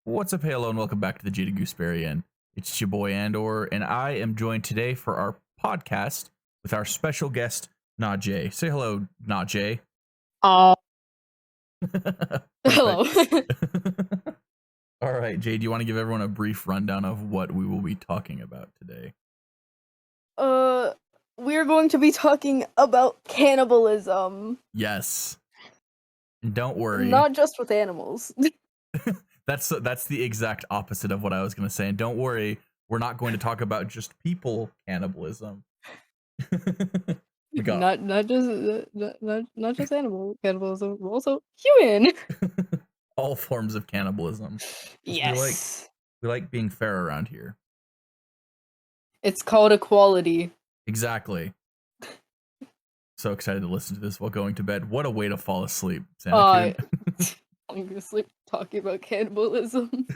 What's up, Halo, and welcome back to the G to Gooseberry Inn. It's your boy Andor, and I am joined today for our podcast with our special guest, Najee. Say hello, Najee. Hello. All right, Jay, do you want to give everyone a brief rundown of what we will be talking about today? We're going to be talking about cannibalism. Yes. And don't worry. Not just with animals. That's the exact opposite of what I was going to say. And don't worry, we're not going to talk about just people cannibalism. Not just animal cannibalism, but also human. All forms of cannibalism. Yes. We like being fair around here. It's called equality. Exactly. So excited to listen to this while going to bed. What a way to fall asleep, Santa. I'm gonna sleep talking about cannibalism.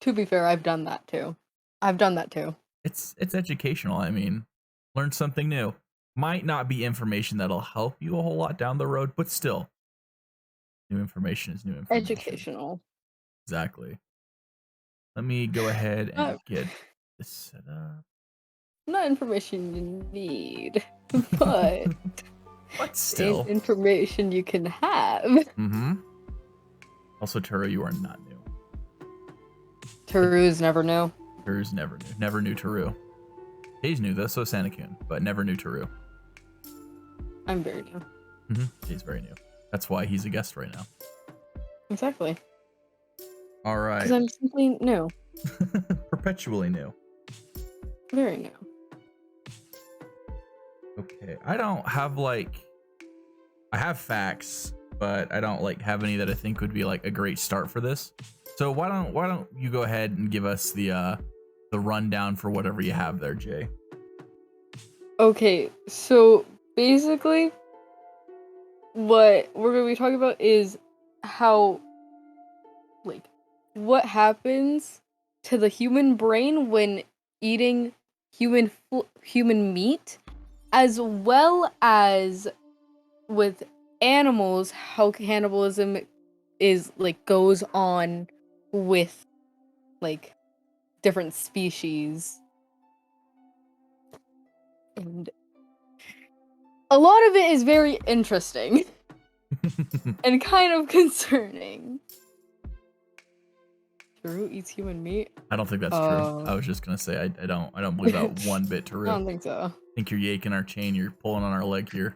To be fair, I've done that too. It's educational. I mean, learn something new. Might not be information that'll help you a whole lot down the road, but still, new information is new information. Educational. Exactly. Let me go ahead and get this set up. Not information you need, but still information you can have. Mm-hmm. Also, Turu, you are not new. Turu's never new. Turu's never new. Never knew Turu. He's new though, so Sanakun, but never knew Turu. I'm very new. Mm-hmm. He's very new. That's why he's a guest right now. Exactly. All right. Because I'm simply new. Perpetually new. Very new. Okay, I don't have I have facts, but I don't have any that I think would be a great start for this. So why don't you go ahead and give us the rundown for whatever you have there, Jay? Okay, so basically what we're going to be talking about is how what happens to the human brain when eating human meat, as well as with animals, how cannibalism is goes on with different species. And a lot of it is very interesting and kind of concerning. Turu eats human meat? I don't think that's true. I was just gonna say I don't believe that one bit, Turu. I don't think so. I think you're yanking our chain. You're pulling on our leg here.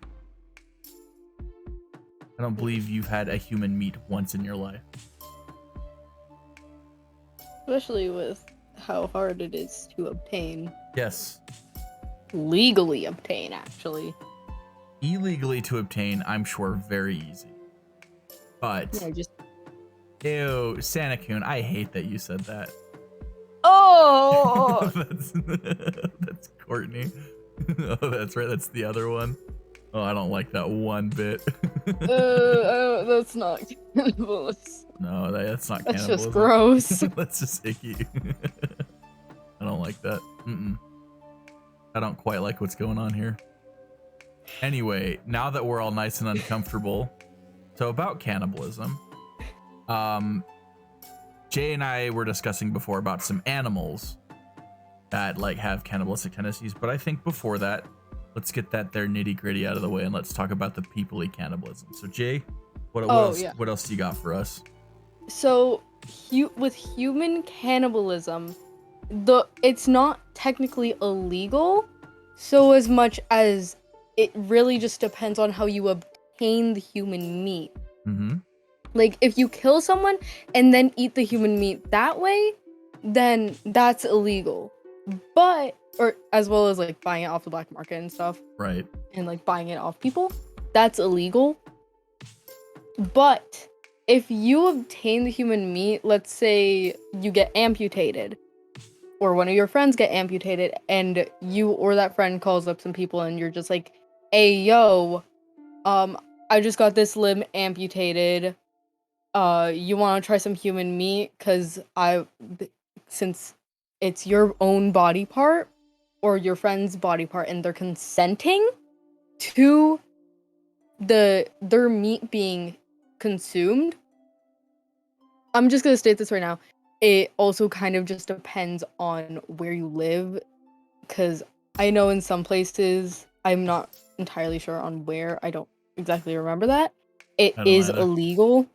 I don't believe you've had a human meat once in your life. Especially with how hard it is to obtain. Yes. Legally obtain, actually. Illegally to obtain, I'm sure, very easy. But ew, Sanakun, I hate that you said that. Oh, that's Courtney. Oh, that's right. That's the other one. Oh, I don't like that one bit. That's not cannibalism. No, that's not cannibalism. That's just gross. That's just icky. I don't like that. I don't quite like what's going on here. Anyway, now that we're all nice and uncomfortable, so about cannibalism, Jay and I were discussing before about some animals that have cannibalistic tendencies, but I think before that, let's get their nitty gritty out of the way and let's talk about the people-y cannibalism. So Jay, what else do you got for us? So with human cannibalism, it's not technically illegal, so as much as it really just depends on how you obtain the human meat. Mm-hmm. If you kill someone and then eat the human meat that way, then that's illegal. But, or as well as buying it off the black market and stuff. Right. And buying it off people, that's illegal. But if you obtain the human meat, let's say you get amputated, or one of your friends get amputated, and you or that friend calls up some people and you're just like, hey, yo, I just got this limb amputated. You want to try some human meat? Because since it's your own body part or your friend's body part and they're consenting to their meat being consumed, I'm just gonna state this right now. It also kind of just depends on where you live, because I know in some places, I'm not entirely sure on where. I don't exactly remember that. It I don't is either. illegal,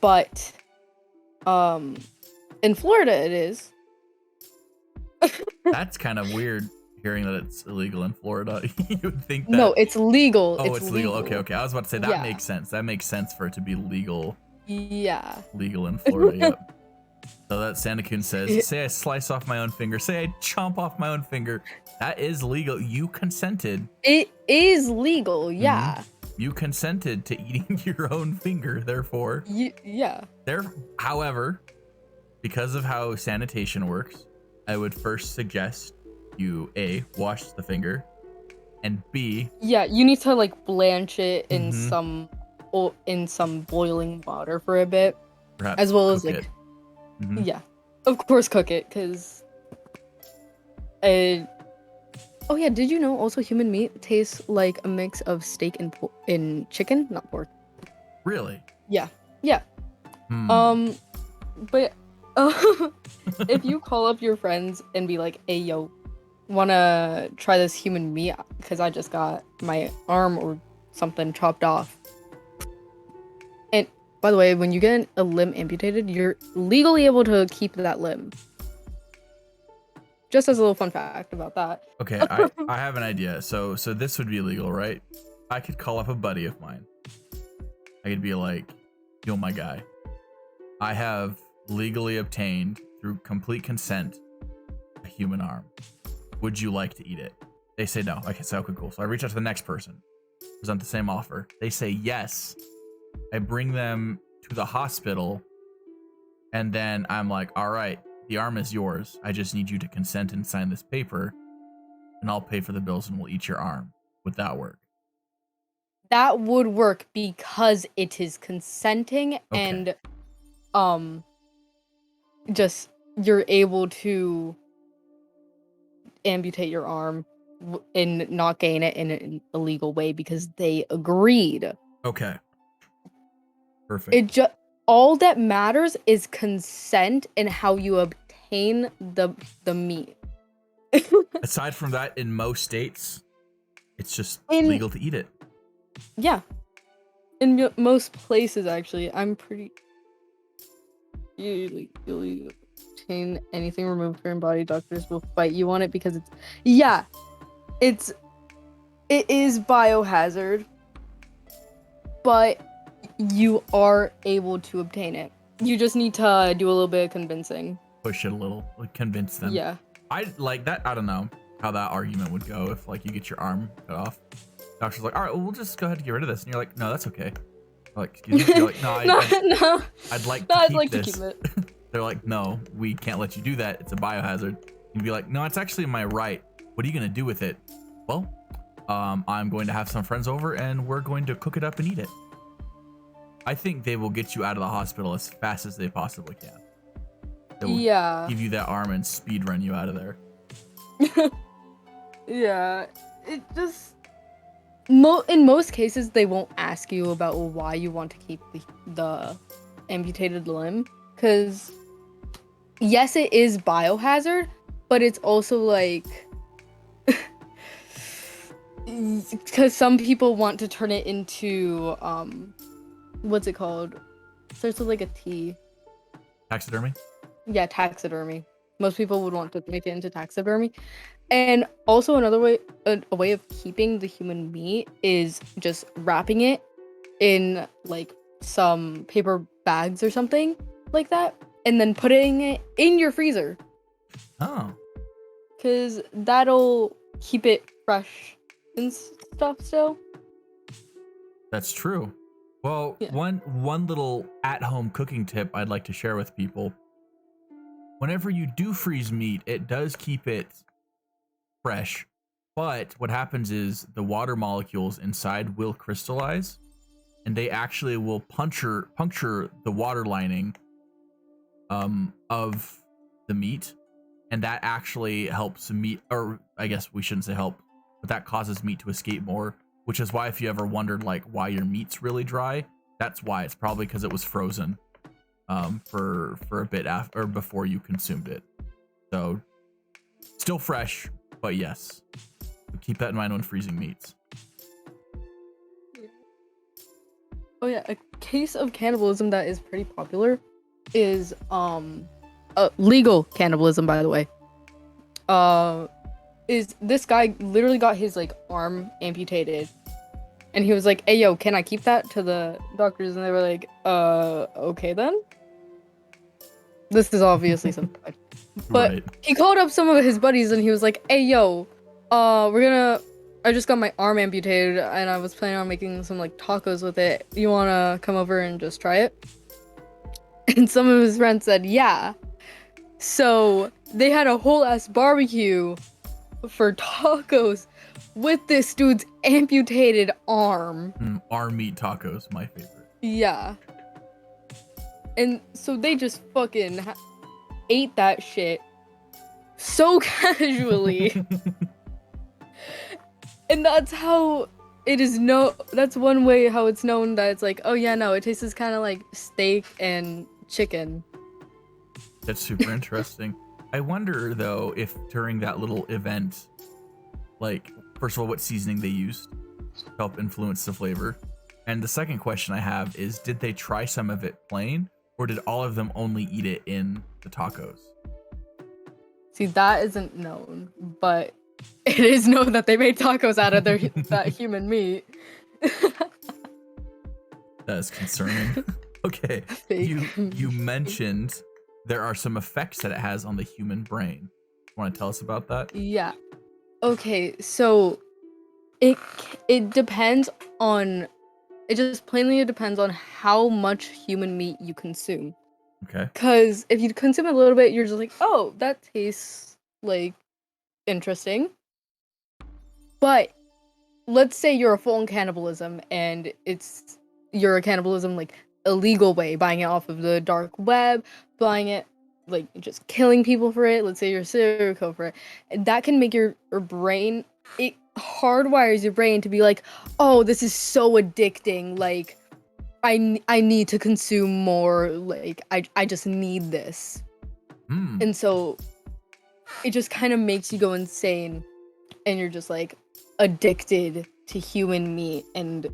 but in Florida it is. That's kind of weird hearing that it's illegal in Florida. You would think that. No, it's legal. Oh, it's legal. Okay. I was about to say that Yeah. makes sense. That makes sense for it to be legal Yeah. in Florida. Yep. So that Santa-kun says, say I slice off my own finger, say I chomp off my own finger. That is legal. You consented. It is legal, yeah. You consented to eating your own finger, therefore. Yeah. However, because of how sanitation works, I would first suggest you A, wash the finger, and B, Yeah, you need to like blanch it in some boiling water for a bit, perhaps as well as cook like it. yeah, of course cook it, because oh yeah, did you know also human meat tastes like a mix of steak and chicken, not pork? Really? Yeah. Hmm. But if you call up your friends and be like, hey yo, wanna try this human meat because I just got my arm or something chopped off. And by the way, when you get a limb amputated, you're legally able to keep that limb. Just as a little fun fact about that. Okay, I have an idea. So this would be illegal, right? I could call up a buddy of mine. I could be like, yo, my guy, I have legally obtained through complete consent a human arm. Would you like to eat it? They say no. I can say, okay, cool. So I reach out to the next person, present the same offer. They say yes. I bring them to the hospital, and then I'm like, all right, the arm is yours. I just need you to consent and sign this paper, and I'll pay for the bills and we'll eat your arm. Would that work? That would work because it is consenting and just you're able to amputate your arm and not gain it in an illegal way because they agreed. Okay. Perfect. All that matters is consent and how you obtain the meat. Aside from that, in most states, it's just legal to eat it. Yeah. In most places, actually, I'm pretty... You obtain anything removed from your body, doctors will fight you on it because it's... Yeah. It is biohazard, but you are able to obtain it. You just need to do a little bit of convincing. Push it a little, like convince them. Yeah. I like that. I don't know how that argument would go if like you get your arm cut off. Doctor's like, all right, well, we'll just go ahead and get rid of this. And you're like, no, that's okay. Like, excuse me. You're like, no, no. I'd like to keep it. They're like, no, we can't let you do that. It's a biohazard. You'd be like, no, it's actually my right. What are you gonna do with it? Well, I'm going to have some friends over and we're going to cook it up and eat it. I think they will get you out of the hospital as fast as they possibly can. They will give you that arm and speed run you out of there. Yeah, it just... in most cases, they won't ask you about why you want to keep the amputated limb. Because, yes, it is biohazard, but it's also like... Because some people want to turn it into, what's it called? Starts with like a T. Taxidermy? Yeah, taxidermy. Most people would want to make it into taxidermy. And also another way, a way of keeping the human meat is just wrapping it in like some paper bags or something like that, and then putting it in your freezer. Oh. Because that'll keep it fresh and stuff still. That's true. Well, Yeah. one little at-home cooking tip I'd like to share with people. Whenever you do freeze meat, it does keep it fresh, but what happens is the water molecules inside will crystallize, and they actually will puncture the water lining of the meat, and that actually helps meat, or I guess we shouldn't say help, but that causes meat to escape more, which is why if you ever wondered like why your meat's really dry, that's why. It's probably because it was frozen. for a bit after or before you consumed it. So still fresh, but yes, keep that in mind when freezing meats. Oh yeah, a case of cannibalism that is pretty popular is legal cannibalism, by the way. Is this guy literally got his like arm amputated, and he was like, "Hey yo, can I keep that?" to the doctors, and they were like, okay then." This is obviously something bad. But Right. he called up some of his buddies and he was like, "Hey yo, I just got my arm amputated and I was planning on making some like tacos with it. You wanna come over and just try it?" And some of his friends said, "Yeah." So they had a whole ass barbecue for tacos with this dude's amputated arm. Arm meat tacos, my favorite. Yeah. And so they just fucking ate that shit so casually. And that's how it is that's one way how it's known that it's like, oh yeah, no, it tastes kind of like steak and chicken. That's super interesting. I wonder though if during that little event, like, first of all, what seasoning they used to help influence the flavor. And the second question I have is, did they try some of it plain, or did all of them only eat it in the tacos? See, that isn't known, but it is known that they made tacos out of that human meat. That is concerning. Okay, you mentioned there are some effects that it has on the human brain. Want to tell us about that? Yeah. Okay, so it depends on, it just plainly depends on how much human meat you consume. Okay. Because if you consume a little bit, you're just like, oh, that tastes like interesting. But let's say you're a full-on cannibalism and you're a cannibalism like illegal way, buying it off of the dark web, buying it like just killing people for it. Let's say you're a serial killer for it. And that can make your brain, it hardwires your brain to be like, oh, this is so addicting. Like, I need to consume more. Like, I just need this. And so it just kind of makes you go insane, and you're just like addicted to human meat and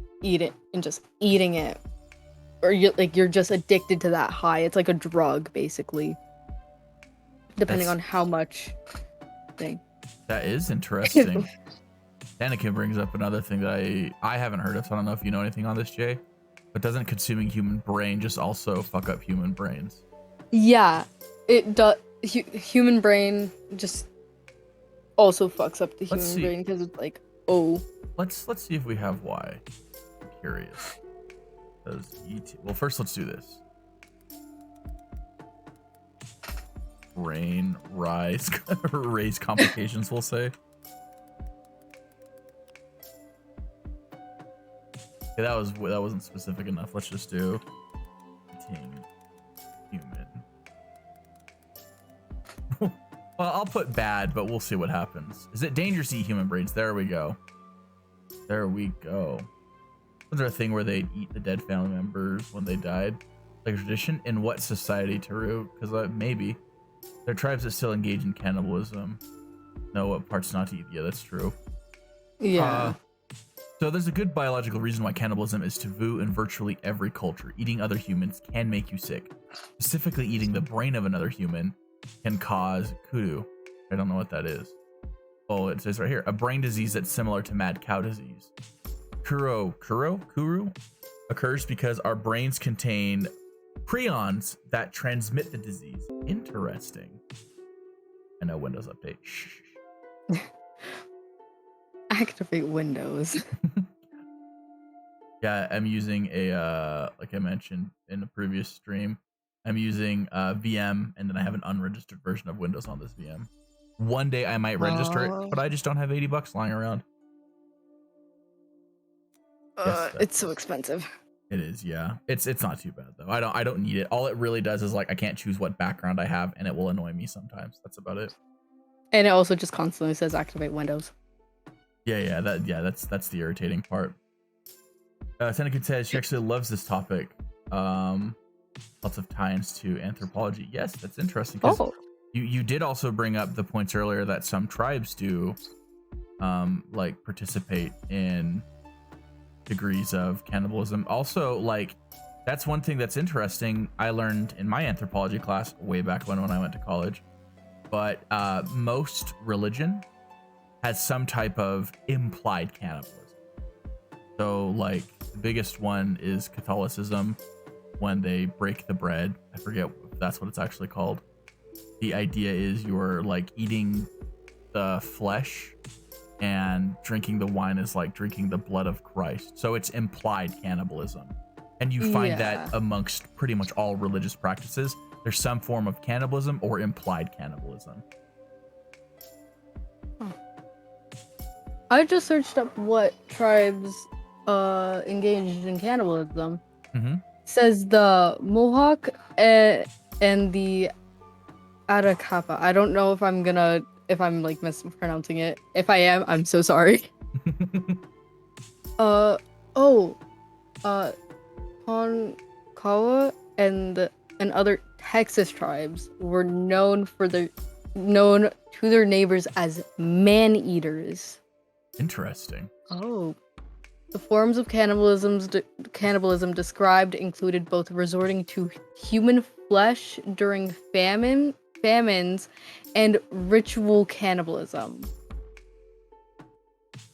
just eating it, or you're just addicted to that high. It's like a drug, basically, depending on how much thing. That is interesting. Anakin brings up another thing that I haven't heard of, so I don't know if you know anything on this, Jay. But doesn't consuming human brain just also fuck up human brains? Yeah, it does. Human brain just also fucks up the human brain because it's like, oh. Let's see if we have why. I'm curious. Well, first let's do this. Brain raise complications, we'll say. Okay, that wasn't specific enough. Let's just do human. Well, I'll put bad, but we'll see what happens. Is it dangerous to eat human brains? There we go. There we go. Was there a thing where they'd eat the dead family members when they died? Like a tradition? In what society, Taru? Because maybe. There are tribes that still engage in cannibalism. Know what parts not to eat. Yeah, that's true. Yeah. So there's a good biological reason why cannibalism is taboo in virtually every culture. Eating other humans can make you sick. Specifically, eating the brain of another human can cause kudu. I don't know what that is. Oh, it says right here, a brain disease that's similar to mad cow disease. Kuru occurs because our brains contain prions that transmit the disease. Interesting. I know Windows Update. Shh. Activate Windows. Yeah, I'm using a like I mentioned in the previous stream, I'm using VM, and then I have an unregistered version of Windows on this VM. One day I might register it, but I just don't have $80 lying around. It's so expensive. It is, yeah. It's not too bad though. I don't need it. All it really does is like I can't choose what background I have, and it will annoy me sometimes. That's about it. And it also just constantly says activate Windows. Yeah, that's the irritating part. Seneca says she actually loves this topic. lots of tie-ins to anthropology. Yes, that's interesting because Oh, you did also bring up the points earlier that some tribes do like participate in degrees of cannibalism. Also, like that's one thing that's interesting I learned in my anthropology class way back when I went to college. But most religion has some type of implied cannibalism. So like the biggest one is Catholicism, when they break the bread. I forget if that's what it's actually called. The idea is you're like eating the flesh and drinking the wine is like drinking the blood of Christ. So it's implied cannibalism. And you find that amongst pretty much all religious practices, there's some form of cannibalism or implied cannibalism. I just searched up what tribes engaged in cannibalism. Mm-hmm. Says the Mohawk and the Arakapa. I don't know if I'm like mispronouncing it. If I am, I'm so sorry. Tonkawa and other Texas tribes were known to their neighbors as man-eaters. Interesting. Oh. The forms of cannibalism described included both resorting to human flesh during famines and ritual cannibalism.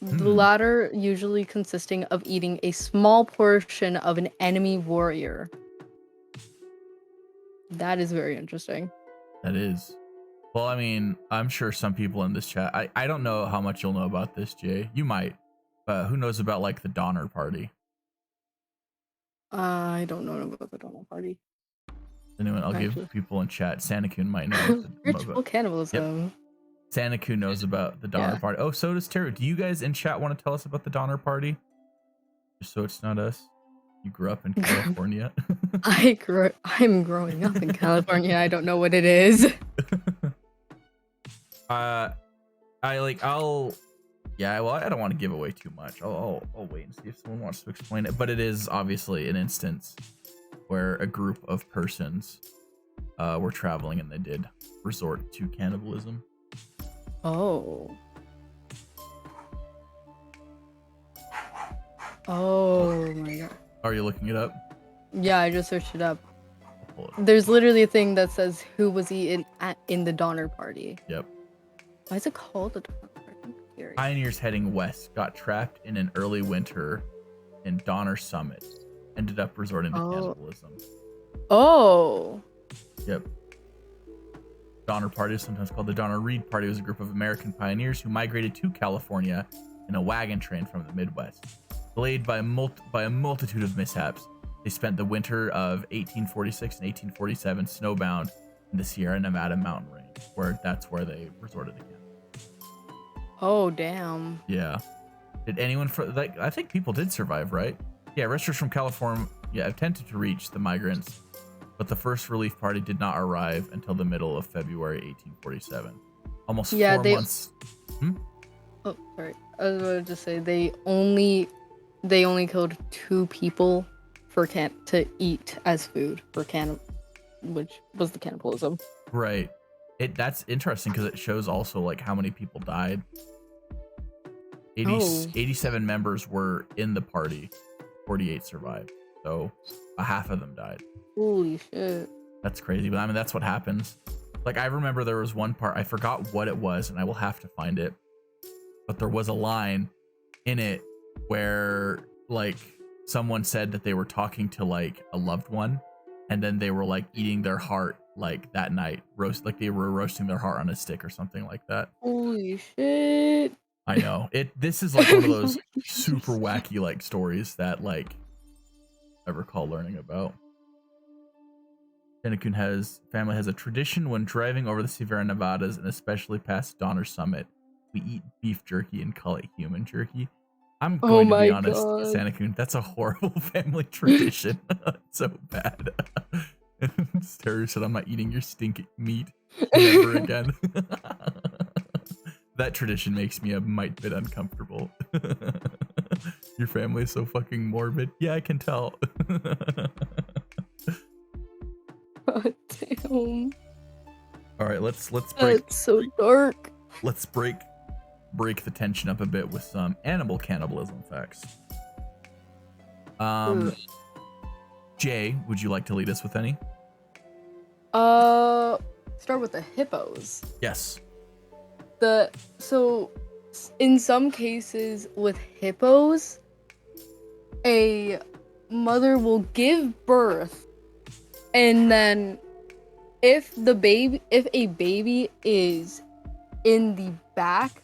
The latter usually consisting of eating a small portion of an enemy warrior. That is very interesting. That is. Well, I mean, I'm sure some people in this chat, I don't know how much you'll know about this, Jay. You might. Who knows about like the Donner Party? I don't know about the Donner Party. Anyone? I'll give people in chat. Sanakun might know. Ritual cannibalism. Yep. Sanakun knows about the Donner Party. Oh, so does Terry. Do you guys in chat want to tell us about the Donner Party? Just so it's not us. You grew up in California. I'm growing up in California. I don't know what it is. Well, I don't want to give away too much. I'll wait and see if someone wants to explain it. But it is obviously an instance where a group of persons were traveling and they did resort to cannibalism. Oh. Oh my god. Are you looking it up? Yeah, I just searched it up. There's literally a thing that says who was eaten in the Donner Party. Yep. Why is it called the Donner Party? Pioneers heading west got trapped in an early winter in Donner Summit. Ended up resorting to cannibalism. Oh. Yep. Donner Party is sometimes called the Donner Reed Party. Was a group of American pioneers who migrated to California in a wagon train from the Midwest. Delayed by a multitude of mishaps, they spent the winter of 1846 and 1847 snowbound in the Sierra Nevada mountain range, that's where they resorted again. Oh, damn. Yeah. Did anyone I think people did survive, right? Yeah, rescuers from California attempted to reach the migrants, but the first relief party did not arrive until the middle of February 1847. Almost 4 months. Oh, sorry. I was about to say they only killed 2 people to eat as food for which was the cannibalism. Right. That's interesting because it shows also like how many people died. 87 members were in the party. 48 survived. So a half of them died. Holy shit. That's crazy. But I mean, that's what happens. Like, I remember there was one part, I forgot what it was, and I will have to find it. But there was a line in it where like someone said that they were talking to like a loved one, and then they were like eating their heart like that night, they were roasting their heart on a stick or something like that. Holy shit. I know. This is like one of those super wacky like stories that like I recall learning about. Sanakun family has a tradition when driving over the Sierra Nevadas and especially past Donner Summit. We eat beef jerky and call it human jerky. I'm going to be honest, Sanakun, that's a horrible family tradition. So bad. Terry said, I'm not eating your stinky meat ever again. That tradition makes me a mite bit uncomfortable. Your family is so fucking morbid. Yeah, I can tell. Um, All right, let's break that's so dark. let's break the tension up a bit with some animal cannibalism facts. Ugh. Jay, would you like to lead us with any? Start with the hippos. Yes. So in some cases with hippos, a mother will give birth, and then if a baby is in the back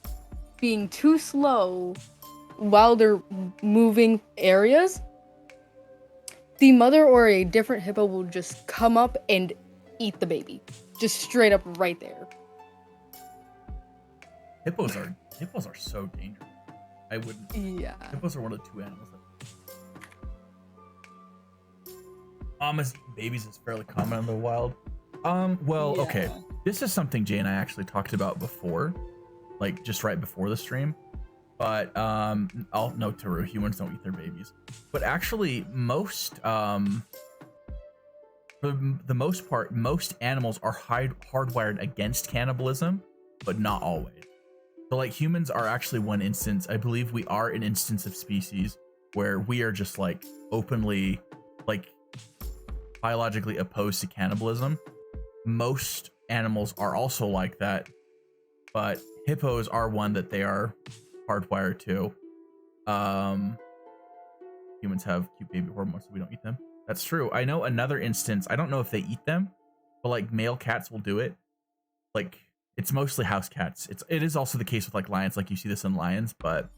being too slow while they're moving areas, the mother or a different hippo will just come up and eat the baby, just straight up right there. Hippos are so dangerous. I wouldn't. Yeah. Hippos are one of the two animals that. Mamas eating babies is fairly common in the wild. Well, okay. This is something Jay and I actually talked about before, like just right before the stream. But I'll note to humans don't eat their babies. But actually, for the most part, most animals are hardwired against cannibalism, but not always. So like humans are actually one instance. I believe we are an instance of species where we are just like openly, like biologically opposed to cannibalism. Most animals are also like that, but hippos are one that they are hardwired to. Humans have cute baby hormones, so we don't eat them. That's true. I know another instance. I don't know if they eat them, but like male cats will do it. Like it's mostly house cats. It is also the case with like lions. Like you see this in lions, but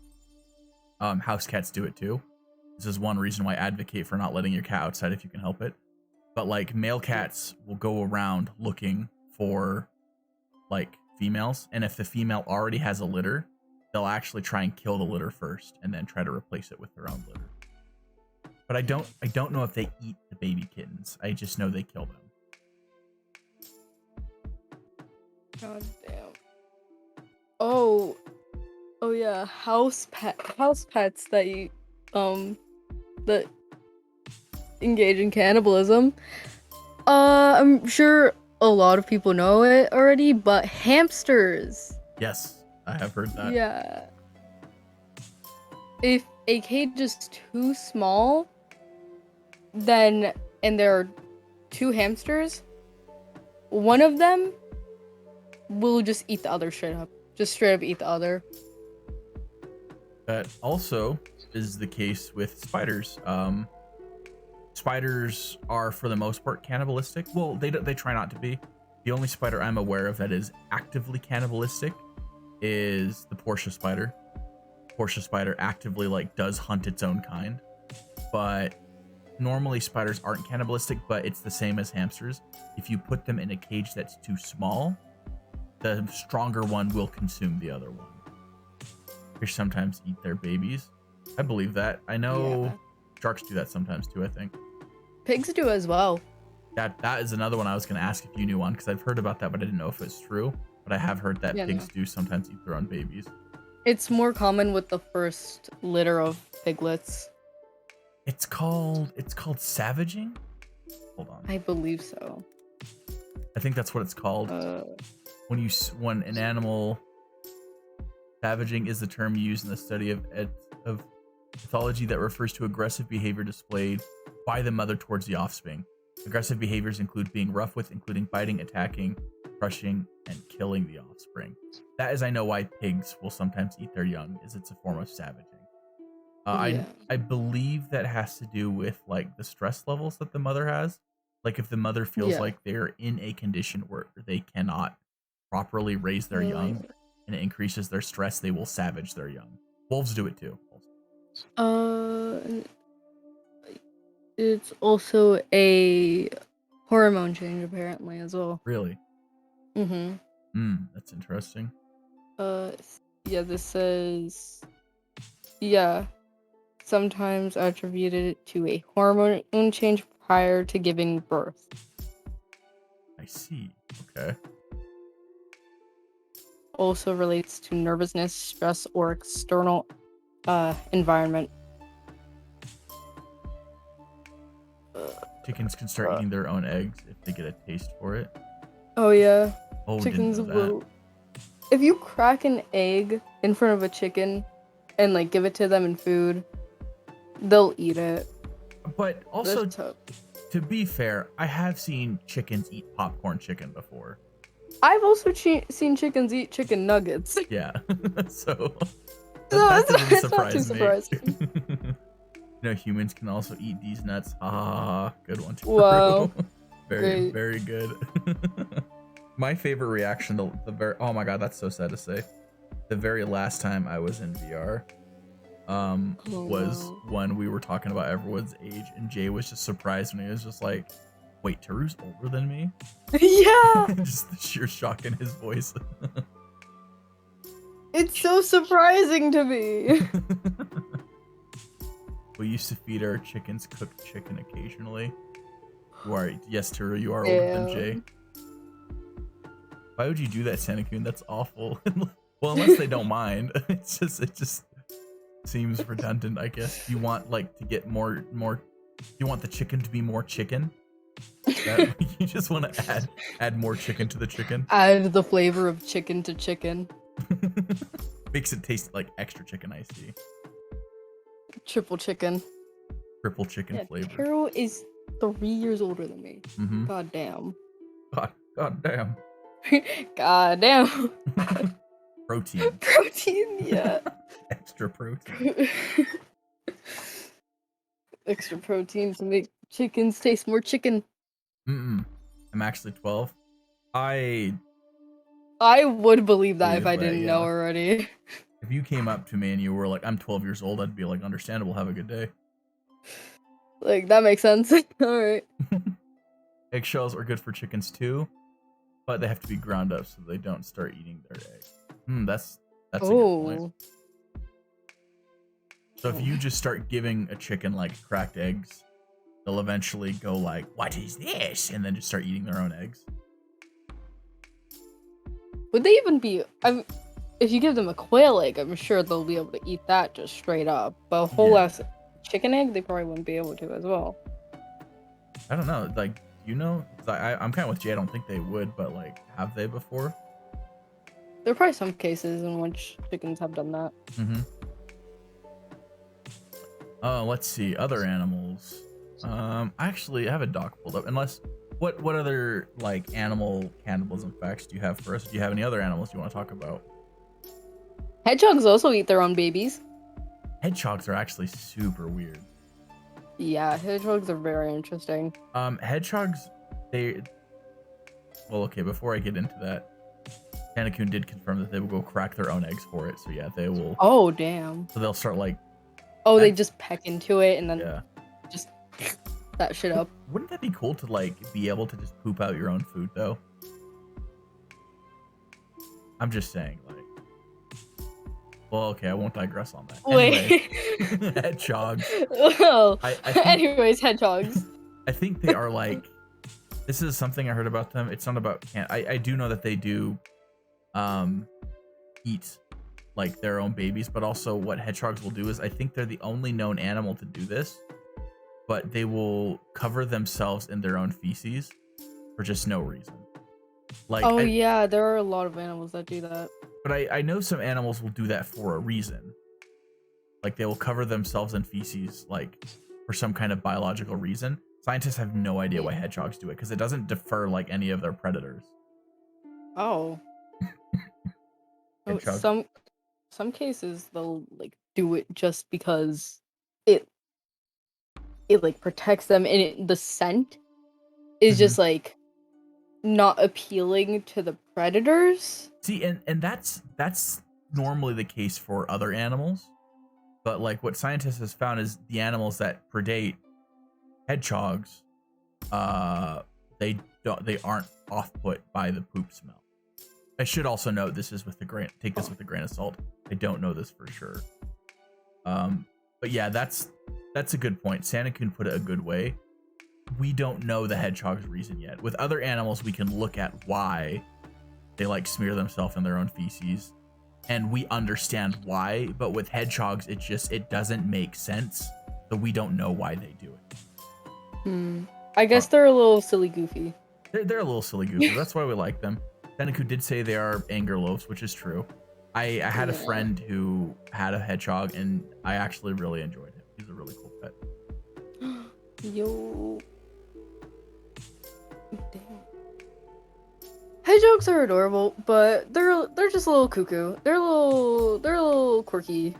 house cats do it too. This is one reason why I advocate for not letting your cat outside if you can help it. But like male cats will go around looking for like females, and if the female already has a litter, they'll actually try and kill the litter first and then try to replace it with their own litter. But I don't know if they eat the baby kittens. I just know they kill them. God damn. Oh yeah, house pets that that engage in cannibalism. I'm sure a lot of people know it already, but hamsters. Yes, I have heard that. Yeah. If a cage is too small, and there are two hamsters, one of them will just eat the other straight up. Just straight up eat the other. That also is the case with spiders. Spiders are, for the most part, cannibalistic. Well, they try not to be. The only spider I'm aware of that is actively cannibalistic is the Portia spider. Portia spider actively like does hunt its own kind, but normally spiders aren't cannibalistic. But it's the same as hamsters. If you put them in a cage that's too small, the stronger one will consume the other one. Fish sometimes eat their babies. I believe that. I know sharks do that sometimes too, I think. Pigs do as well. That is another one I was going to ask if you knew on, because I've heard about that, but I didn't know if it's true. But I have heard that pigs do sometimes eat their own babies. It's more common with the first litter of piglets. It's called savaging? Hold on. I believe so. I think that's what it's called. When an animal... Savaging is the term used in the study of pathology that refers to aggressive behavior displayed by the mother towards the offspring. Aggressive behaviors include being rough with, including biting, attacking, crushing, and killing the offspring. That is, I know, why pigs will sometimes eat their young, is it's a form of savaging. I believe that has to do with like the stress levels that the mother has. Like if the mother feels like they're in a condition where they cannot properly raise their young, and it increases their stress, they will savage their young. Wolves do it too. It's also a hormone change apparently as well. Really? That's interesting. This says sometimes attributed to a hormone change prior to giving birth. I see. Okay. Also relates to nervousness, stress, or external environment. chickens can start eating their own eggs if they get a taste for it. Oh yeah. Oh, Chickens didn't know that. will. If you crack an egg in front of a chicken and like give it to them in food, they'll eat it. But also, That's tough. to be fair, I have seen chickens eat popcorn chicken before. I've also seen chickens eat chicken nuggets. Yeah, so So that doesn't it's not surprise too me. surprising. You know, humans can also eat these nuts. Ah, good one. Too. Wow. Very, Great. very good. My favorite reaction, oh my god, that's so sad to say. The very last time I was in VR, was when we were talking about everyone's age, and Jay was just surprised when he was just like, "Wait, Taru's older than me?" Yeah. Just the sheer shock in his voice. It's so surprising to me. We used to feed our chickens cooked chicken occasionally. Yes, Taru, you are older than Jay. Why would you do that, Sanakun? That's awful. Well, unless they don't mind. It just seems redundant, I guess. You want like to get more. You want the chicken to be more chicken. You just want to add more chicken to the chicken. Add the flavor of chicken to chicken. Makes it taste like extra chicken, I see. Triple chicken. Triple chicken flavor. Taro is 3 years older than me. Mm-hmm. God damn. God damn. God damn. Protein. Protein, yeah. Extra protein. Extra protein to make chickens taste more chicken. I'm actually 12. I would believe that if I believe that, didn't yeah. know already. If you came up to me and you were like, "I'm 12 years old," I'd be like, "Understandable. Have a good day." Like, that makes sense. Alright. Eggshells are good for chickens too, but they have to be ground up so they don't start eating their eggs. That's a good point. So if you just start giving a chicken like cracked eggs, they'll eventually go like, "What is this?" and then just start eating their own eggs. Would they even be... if you give them a quail egg, I'm sure they'll be able to eat that just straight up. But a whole ass chicken egg, they probably wouldn't be able to as well. I don't know. Like, you know, I'm kind of with Jay. I don't think they would, but like, have they before? There are probably some cases in which chickens have done that. Mm-hmm. Let's see. Other animals. Actually, I have a doc pulled up. Unless, what other like animal cannibalism facts do you have for us? Do you have any other animals you want to talk about? Hedgehogs also eat their own babies. Hedgehogs are actually super weird. Yeah, hedgehogs are very interesting. Hedgehogs, well, okay, before I get into that, Tanakun did confirm that they will go crack their own eggs for it. So yeah, they will. Oh, damn. So they'll start like. Oh, they just peck into it and then Yeah. just that shit up. Wouldn't that be cool to like be able to just poop out your own food though? I'm just saying, like. Well, okay, I won't digress on that. Wait. Anyway, hedgehogs. Well, I think, anyways, hedgehogs. I think they are like. This is something I heard about them. It's not about. I do know that they do, eat, like their own babies. But also, what hedgehogs will do is, I think they're the only known animal to do this. But they will cover themselves in their own feces for just no reason. Like. Oh yeah, there are a lot of animals that do that. But I know some animals will do that for a reason. Like they will cover themselves in feces, like for some kind of biological reason. Scientists have no idea why hedgehogs do it because it doesn't defer like any of their predators. Oh. Some cases they'll like do it just because it like protects them, and the scent is just like not appealing to the predators. See, and that's normally the case for other animals, but like what scientists has found is the animals that predate hedgehogs, they aren't off-put by the poop smell. I should also note this is take this with a grain of salt. I don't know this for sure. But yeah, that's a good point. Sanakun put it a good way. We don't know the hedgehog's reason yet. With other animals, we can look at why they like smear themselves in their own feces, and we understand why. But with hedgehogs, it doesn't make sense, so we don't know why they do it. I guess they're a little silly goofy. They're a little silly goofy. That's why we like them. Seneku did say they are anger loaves, which is true. I had a friend who had a hedgehog, and I actually really enjoyed him. He's a really cool pet. Yo. Damn. Hedgehogs are adorable, but they're just a little cuckoo. They're a little quirky.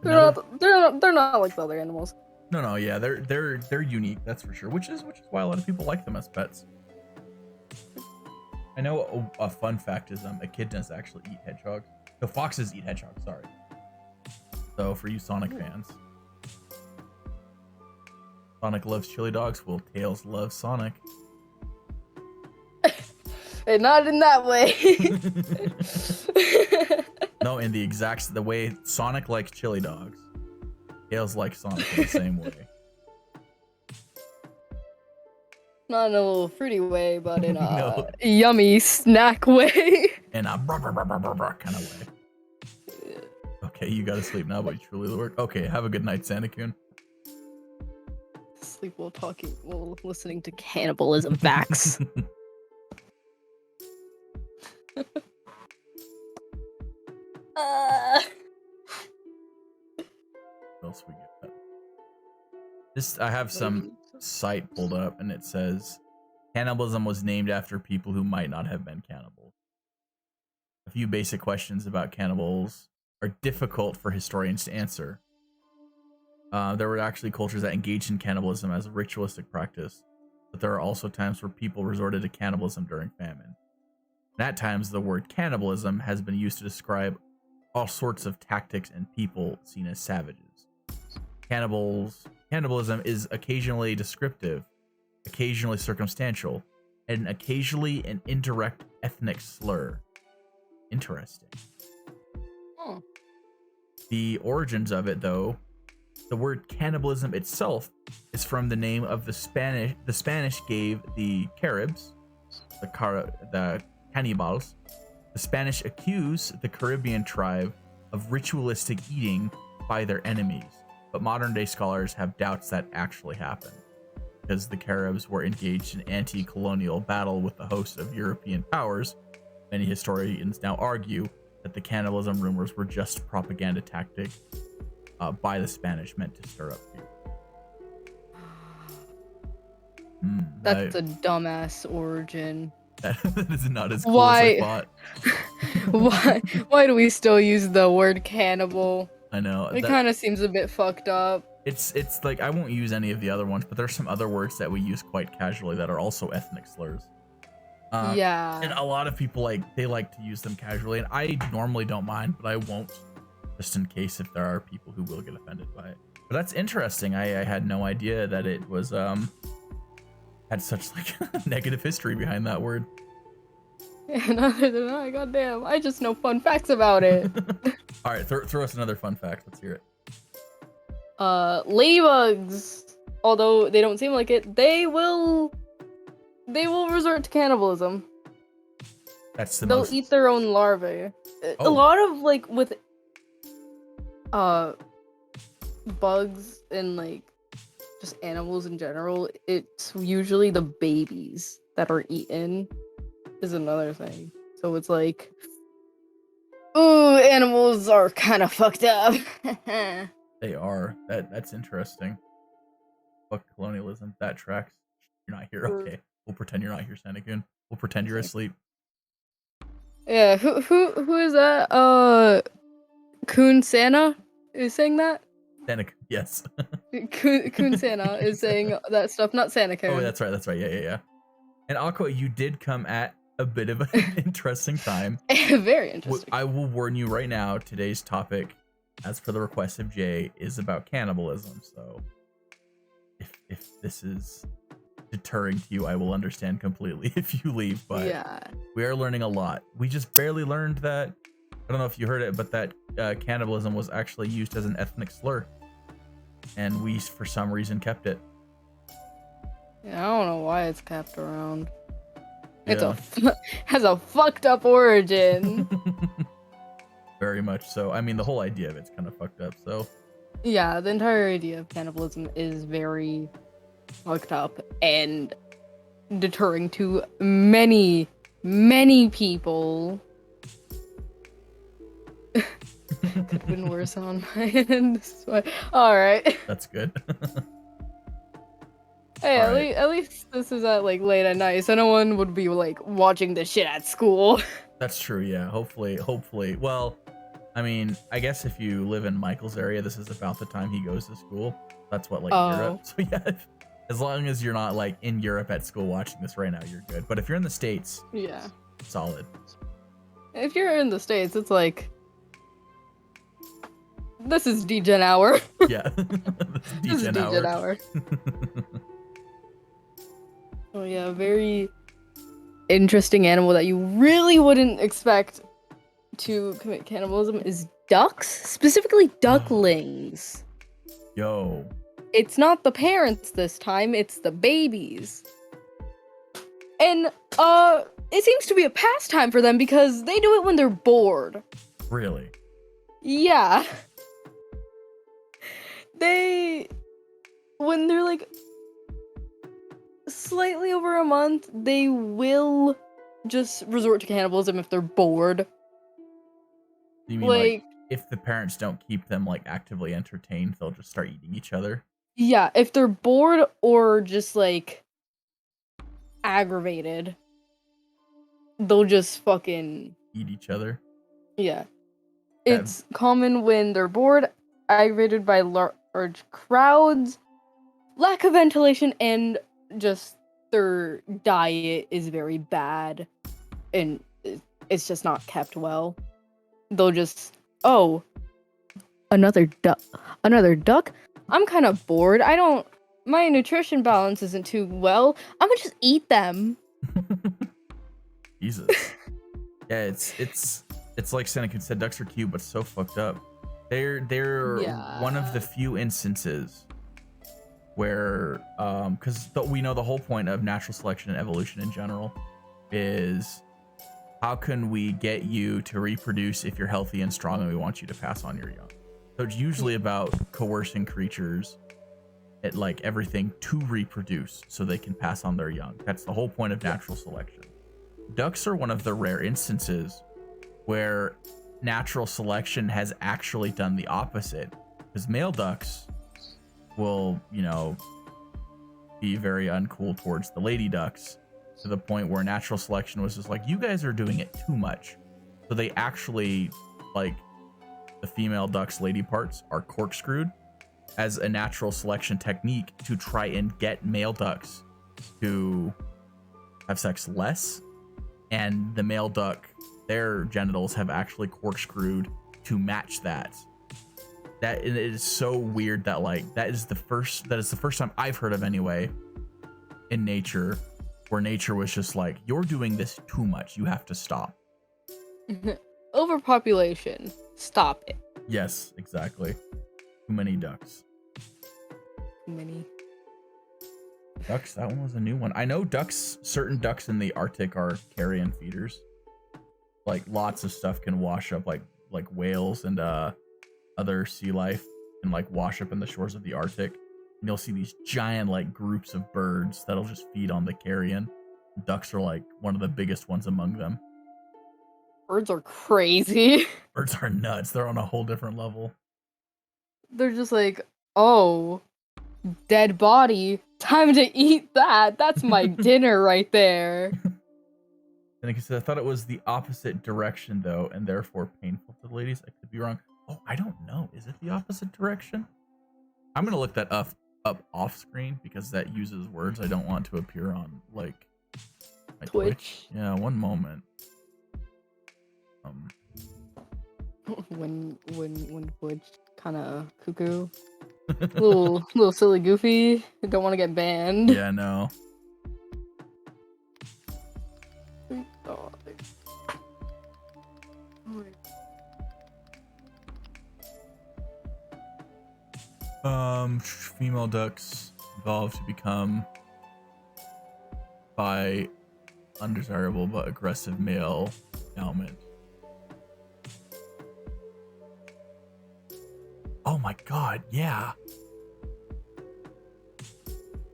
They're not like the other animals. No, yeah, they're unique, that's for sure. Which is why a lot of people like them as pets. I know a fun fact is echidnas actually eat hedgehogs. No, foxes eat hedgehogs. Sorry. So for you Sonic fans, Sonic loves chili dogs. Well, Tails loves Sonic. And not in that way. No, in the way Sonic likes chili dogs, Tails likes Sonic in the same way. Not in a little fruity way, but in a yummy snack way. In a kind of way. Okay, you gotta sleep now, but you truly work. Okay, have a good night, Santa-kun. Sleep while listening to cannibalism facts. What else we get? I have some site pulled up, and it says cannibalism was named after people who might not have been cannibals. A few basic questions about cannibals are difficult for historians to answer. There were actually cultures that engaged in cannibalism as a ritualistic practice, but there are also times where people resorted to cannibalism during famine. And at times, the word cannibalism has been used to describe all sorts of tactics and people seen as savages. Cannibalism is occasionally descriptive, occasionally circumstantial, and occasionally an indirect ethnic slur. Interesting. Oh. The origins of it, though, the word cannibalism itself is from the name of the Spanish. The Spanish gave the Caribs, the cannibals. The Spanish accuse the Caribbean tribe of ritualistic eating by their enemies, but modern-day scholars have doubts that actually happened, because the Caribs were engaged in anti-colonial battle with the host of European powers. Many historians now argue that the cannibalism rumors were just propaganda tactic by the Spanish meant to stir up fear. That's a dumbass origin. That is not as cool as I thought. Why do we still use the word cannibal? I know. It kind of seems a bit fucked up. It's like, I won't use any of the other ones, but there's some other words that we use quite casually that are also ethnic slurs. Yeah. And a lot of people like to use them casually, and I normally don't mind, but I won't, just in case if there are people who will get offended by it. But that's interesting. I had no idea that it was had such like negative history behind that word. Yeah, neither did I. Goddamn, I just know fun facts about it. All right, throw us another fun fact. Let's hear it. Ladybugs, although they don't seem like it, they will resort to cannibalism. They'll eat their own larvae. A lot of like with bugs and like just animals in general, it's usually the babies that are eaten is another thing. So it's like, ooh, animals are kind of fucked up. They are. That's interesting. Fuck colonialism. That tracks. You're not here. Okay. We'll pretend you're not here, Santa-kun. We'll pretend you're asleep. Yeah, who is that? Kun Santa is saying that? Santa-kun, yes. Kun Santa is saying that stuff, not Santa-kun. Oh, that's right. Yeah. And Aqua, you did come at a bit of an interesting time. Very interesting. I will warn you right now, today's topic, as per the request of Jay, is about cannibalism. So if this is deterring to you, I will understand completely if you leave. But yeah, we are learning a lot. We just barely learned that, I don't know if you heard it, but that cannibalism was actually used as an ethnic slur. And we, for some reason, kept it. Yeah, I don't know why it's kept around. Yeah. Has a fucked up origin. Very much so. I mean, the whole idea of it's kind of fucked up, so. Yeah, the entire idea of cannibalism is very fucked up and deterring to many, many people. Could have been worse on my end. Alright. That's good. Hey, All right. at least this is at like late at night, so no one would be like watching this shit at school. That's true, yeah. Hopefully. Well, I mean, I guess if you live in Michael's area, this is about the time he goes to school. That's what, like, Europe. So yeah, as long as you're not like in Europe at school watching this right now, you're good. But if you're in the States, Yeah. solid. If you're in the States, it's like, this is DGen hour. Yeah. This is DGen hour. Oh yeah, very interesting animal that you really wouldn't expect to commit cannibalism is ducks, specifically ducklings. Yo. It's not the parents this time, it's the babies. And it seems to be a pastime for them because they do it when they're bored. Really? Yeah. When they're like slightly over a month, they will just resort to cannibalism if they're bored. You mean like if the parents don't keep them like actively entertained, they'll just start eating each other? Yeah, if they're bored or just like aggravated, they'll just fucking eat each other. Yeah. It's common when they're bored, aggravated by large crowds, lack of ventilation, and just their diet is very bad and it's just not kept well. They'll just, oh, another duck. I'm kind of bored. My nutrition balance isn't too well. I'm gonna just eat them. Jesus. Yeah, it's like Seneca said, ducks are cute, but so fucked up. They're one of the few instances where because we know the whole point of natural selection and evolution in general is how can we get you to reproduce if you're healthy and strong and we want you to pass on your young. So it's usually about coercing creatures at like everything to reproduce so they can pass on their young. That's the whole point of natural selection. Ducks are one of the rare instances where natural selection has actually done the opposite, because male ducks will, be very uncool towards the lady ducks to the point where natural selection was just like, you guys are doing it too much. So they actually, like, the female duck's lady parts are corkscrewed as a natural selection technique to try and get male ducks to have sex less, and the male duck, their genitals have actually corkscrewed to match that. That it is so weird that like that is the first time I've heard of anyway in nature where nature was just like, you're doing this too much, you have to stop. Overpopulation, stop it. Yes, exactly. Too many ducks. Too many ducks. That one was a new one. I know certain ducks in the Arctic are carrion feeders. Like lots of stuff can wash up, like whales and other sea life can like wash up in the shores of the Arctic. And you'll see these giant like groups of birds that'll just feed on the carrion. Ducks are like one of the biggest ones among them. Birds are crazy. Birds are nuts. They're on a whole different level. They're just like, oh, dead body, time to eat that. That's my dinner right there. And like I said, I thought it was the opposite direction though, and therefore painful to the ladies. I could be wrong. Oh, I don't know. Is it the opposite direction? I'm gonna look that up off screen because that uses words I don't want to appear on like my Twitch. Yeah, one moment. When Twitch kind of cuckoo, little silly goofy. I don't want to get banned. Yeah, no. Female ducks evolved to become by undesirable but aggressive male element. Oh my god, yeah.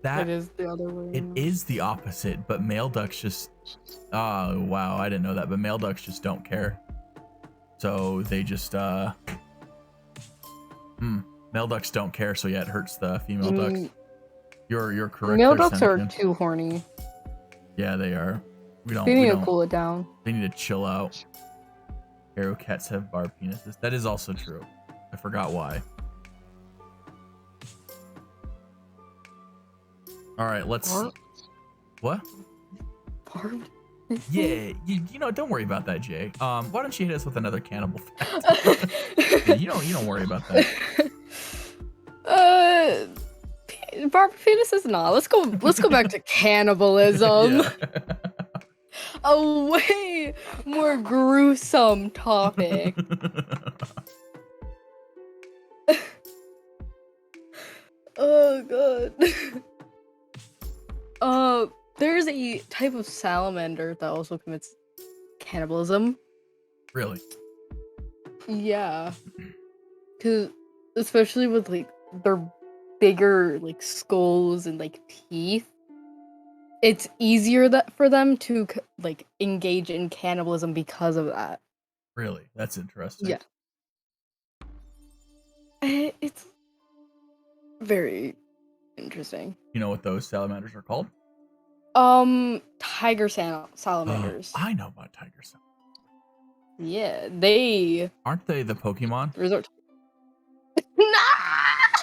That It is the other way it around. is the opposite, but male ducks just oh wow, I didn't know that, but male ducks just don't care. So they just male ducks don't care, so yeah, it hurts the female ducks. You're correct. Male there, ducks are Seneca. too horny. Yeah, they are. They need to cool it down. They need to chill out. Arrow cats have barbed penises. That is also true. I forgot why. All right, let's. Barbed? What? Barbed? Yeah, you know, don't worry about that, Jay. Why don't you hit us with another cannibal fact? Yeah, you don't worry about that. Barbed penises? Nah, let's go back to cannibalism. Yeah. A way more gruesome topic. Oh god. There's a type of salamander that also commits cannibalism. Really? Yeah. Cause especially with like their bigger like skulls and like teeth, it's easier for them to like engage in cannibalism because of that. Really? That's interesting. Yeah. It's very interesting. You know what those salamanders are called? Tiger salamanders. I know about tiger salamanders. Yeah, they Aren't they the Pokemon? resort. Nah!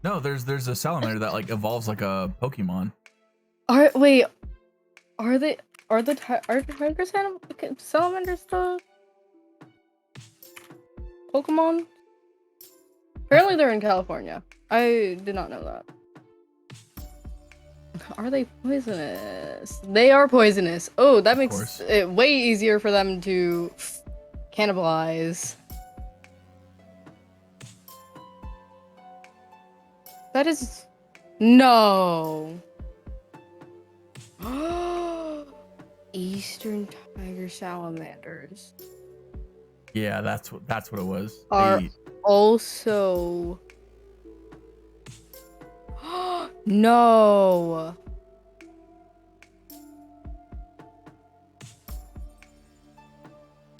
No, there's a salamander that like evolves like a Pokemon. Are tiger salamanders the Pokemon? Apparently they're in California. I did not know that. Are they poisonous? They are poisonous. Oh, that makes it way easier for them to cannibalize. That is... No. Eastern tiger salamanders Yeah, that's what it was. are also... No.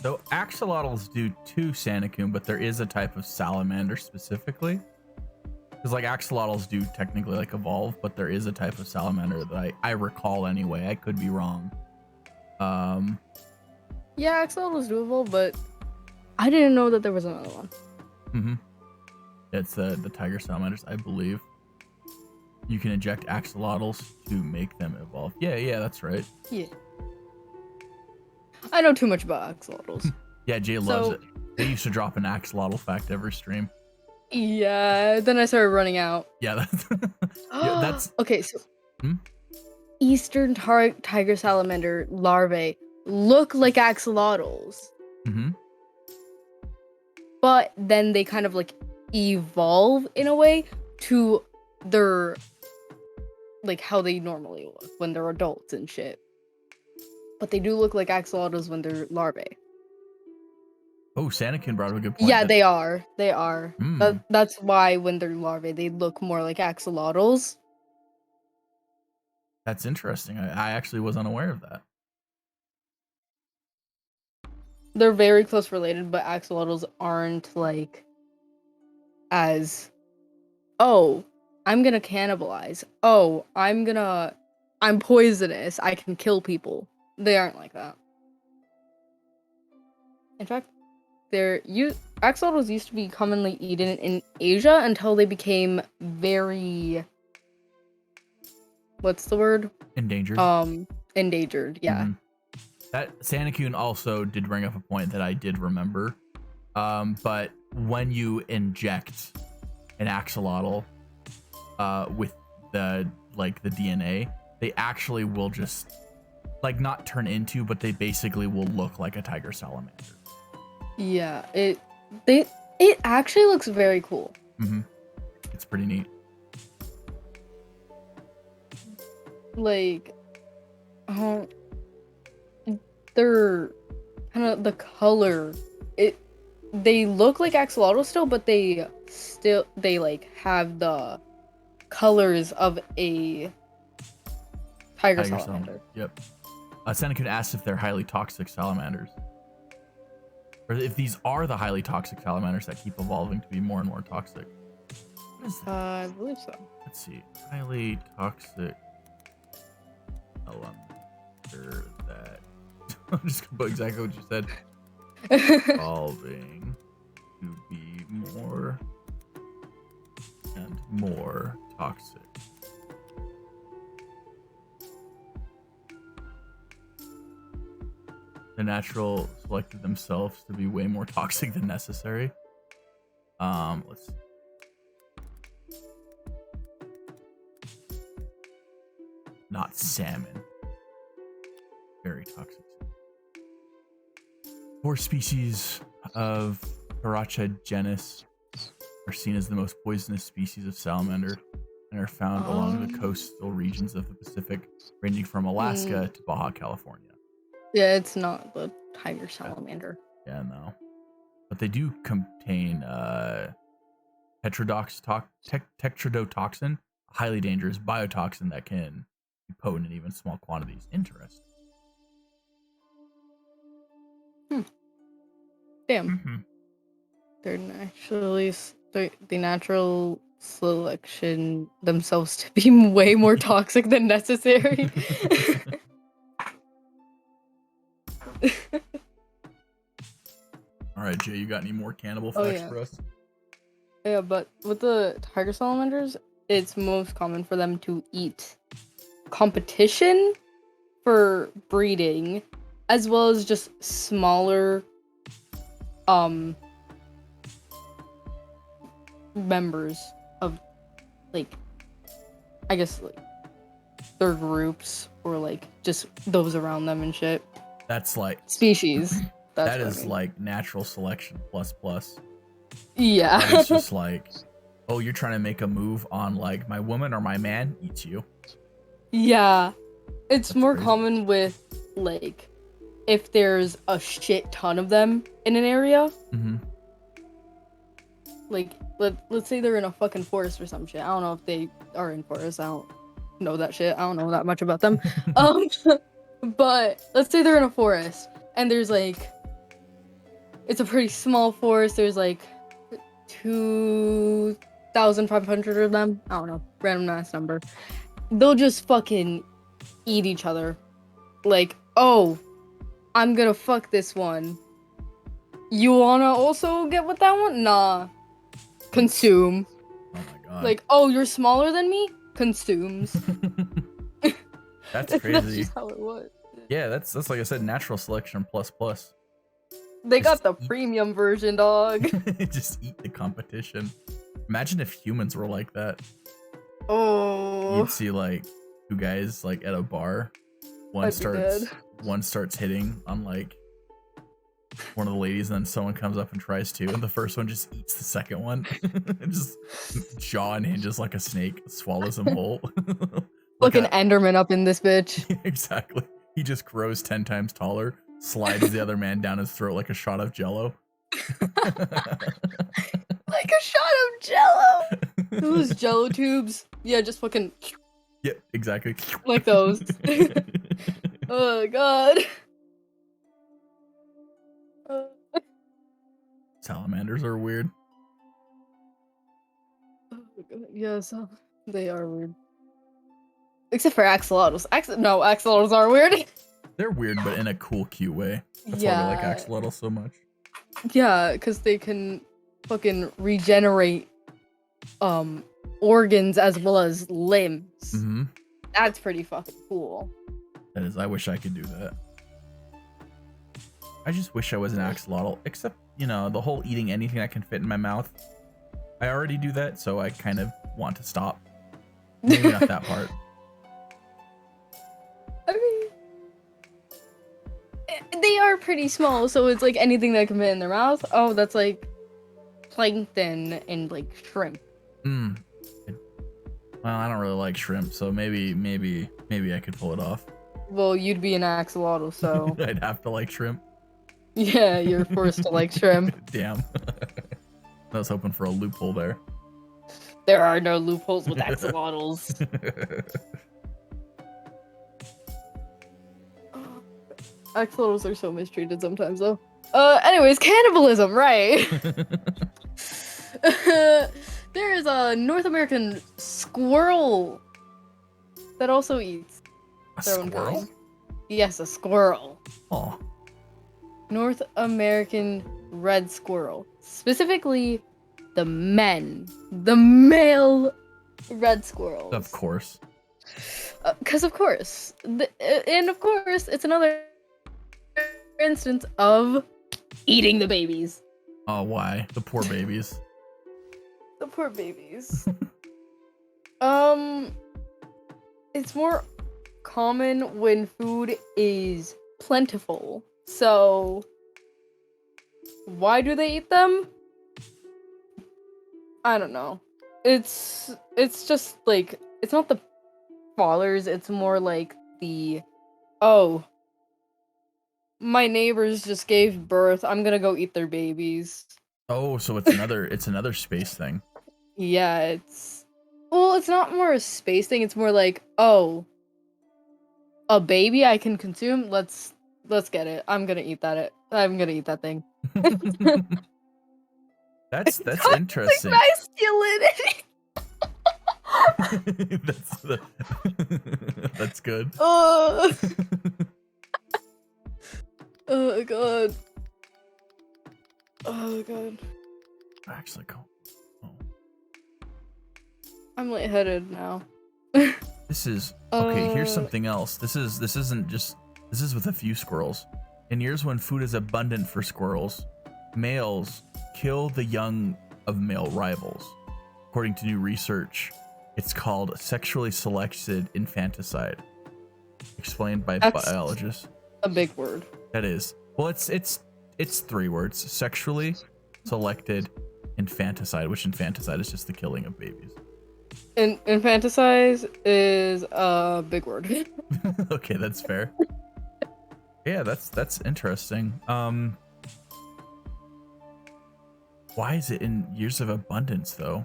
So axolotls do too, Sanakun, but there is a type of salamander specifically. Because like axolotls do technically like evolve, but there is a type of salamander that I recall anyway. I could be wrong. Yeah, axolotls do evolve, but I didn't know that there was another one. Mm-hmm. It's the tiger salamanders, I believe. You can inject axolotls to make them evolve. Yeah, that's right. Yeah. I know too much about axolotls. Yeah, Jay loves it. They used to drop an axolotl fact every stream. Yeah, then I started running out. Yeah, that's okay. So, Eastern tiger salamander larvae look like axolotls, but then they kind of like evolve in a way to their like how they normally look when they're adults and shit. But they do look like axolotls when they're larvae. Oh, Sanakun brought up a good point. Yeah, they are. They are. That's why when they're larvae, they look more like axolotls. That's interesting. I actually was unaware of that. They're very close related, but axolotls aren't like as, oh, I'm gonna cannibalize. Oh, I'm poisonous. I can kill people. They aren't like that. In fact, axolotls used to be commonly eaten in Asia until they became very, what's the word? Endangered. Endangered, yeah. That Sanakun also did bring up a point that I did remember. But when you inject an axolotl with the DNA, they actually will just like not turn into, but they basically will look like a tiger salamander. Yeah, it actually looks very cool. It's pretty neat. Like, they're kind of the color. They look like axolotls still, but they like have the colors of a Tiger Tiger salamander. Yep. Seneca asked if they're highly toxic salamanders. Or if these are the highly toxic salamanders that keep evolving to be more and more toxic. What is that? I believe so. Let's see. Highly toxic salamander that... I'm just going to put exactly what you said. Evolving to be more and more toxic. The natural selected themselves to be way more toxic than necessary. Let's see. Not salmon. Very toxic. 4 species of Paracha genus are seen as the most poisonous species of salamander and are found along the coastal regions of the Pacific, ranging from Alaska to Baja California. Yeah, it's not the tiger salamander. Yeah, no. But they do contain tetrodotoxin, a highly dangerous biotoxin that can be potent in even small quantities. Interesting. Damn. They're naturally the natural selection themselves to be way more toxic than necessary. All right, Jay, you got any more cannibal facts for us? Yeah, but with the tiger salamanders, it's most common for them to eat competition for breeding, as well as just smaller members of, like, I guess, like, their groups, or like just those around them and shit. That's like species. That is like natural selection plus. Yeah. It's just like, oh, you're trying to make a move on like my woman or my man, eats you. Yeah. It's That's more crazy. common with, like, if there's a shit ton of them in an area. Mm-hmm. Like, let's say they're in a fucking forest or some shit. I don't know if they are in forests. I don't know that shit. I don't know that much about them. But let's say they're in a forest and there's like, it's a pretty small forest. There's like 2,500 of them. I don't know, random ass number. They'll just fucking eat each other. Like, oh, I'm gonna fuck this one. You wanna also get with that one? Nah. Consume. Oh my god. Like, oh, you're smaller than me? Consumes. That's crazy. That's just how it was. Yeah, that's like I said, natural selection plus. They Just got the premium version, dog. Just eat the competition. Imagine if humans were like that. Oh. You'd see like 2 guys like at a bar. One starts hitting on like one of the ladies, and then someone comes up and tries to, and the first one just eats the second one. Just jaw and hinges like a snake, swallows them whole. Like an Enderman up in this bitch. Exactly. He just grows 10 times taller, slides the other man down his throat like a shot of Jello. Like a shot of Jello. Those Jello tubes. Yeah, just fucking. Yeah, exactly. Like those. Oh god. Salamanders are weird. Yeah, so they are weird. Except for axolotls. No, axolotls are weird. They're weird, but in a cool, cute way. That's why we like axolotls so much. Yeah, because they can fucking regenerate organs as well as limbs. Mm-hmm. That's pretty fucking cool. That is, I wish I could do that. I just wish I was an axolotl, except, you know, the whole eating anything that can fit in my mouth. I already do that, so I kind of want to stop. Maybe not that part. I mean, they are pretty small, so it's like anything that can fit in their mouth. Oh, that's like plankton and like shrimp. Well, I don't really like shrimp, so maybe I could pull it off. Well, you'd be an axolotl, so I'd have to like shrimp. yeah, you're forced to like shrimp. Damn. I was hoping for a loophole there. There are no loopholes with axolotls. Axolotls are so mistreated sometimes, though. Anyways, cannibalism, right? There is a North American squirrel that also eats A their own squirrel? kind. Yes, a squirrel. Oh, North American red squirrel. Specifically, the male red squirrels. of course. Because of course. And of course, it's another instance of eating the babies. Oh, why? The poor babies. The poor babies. It's more common when food is plentiful. So, why do they eat them? I don't know. It's just like, it's not the fathers, it's more like the, oh, my neighbors just gave birth, I'm gonna go eat their babies. Oh, so it's another space thing. Yeah, it's not more a space thing, it's more like, oh, a baby I can consume, let's get it. I'm gonna eat that thing. That's interesting. Masculinity. That's good. Oh god. Oh god. Actually, cool. Oh. I'm lightheaded now. This is okay. Here's something else. This is with a few squirrels. In years when food is abundant for squirrels, males kill the young of male rivals. According to new research, it's called sexually selected infanticide. Explained by biologists. A big word. That is. Well, it's 3 words. Sexually selected infanticide, which infanticide is just the killing of babies. Infanticide is a big word. Okay, that's fair. Yeah, that's interesting. Why is it in years of abundance though?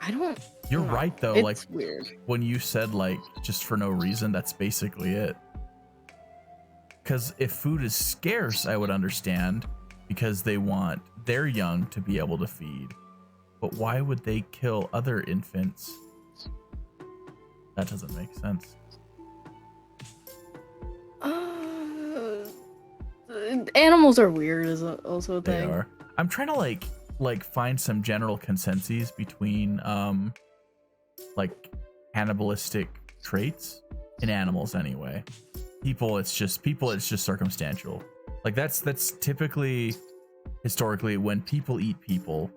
I don't. You're know. right though. It's like weird. when you said like just for no reason, that's basically it. Because if food is scarce, I would understand because they want their young to be able to feed. But why would they kill other infants? That doesn't make sense. Animals are weird is also a thing. They are. I'm trying to like find some general consensus between like cannibalistic traits in animals anyway. People it's just circumstantial. Like that's typically historically when people eat people,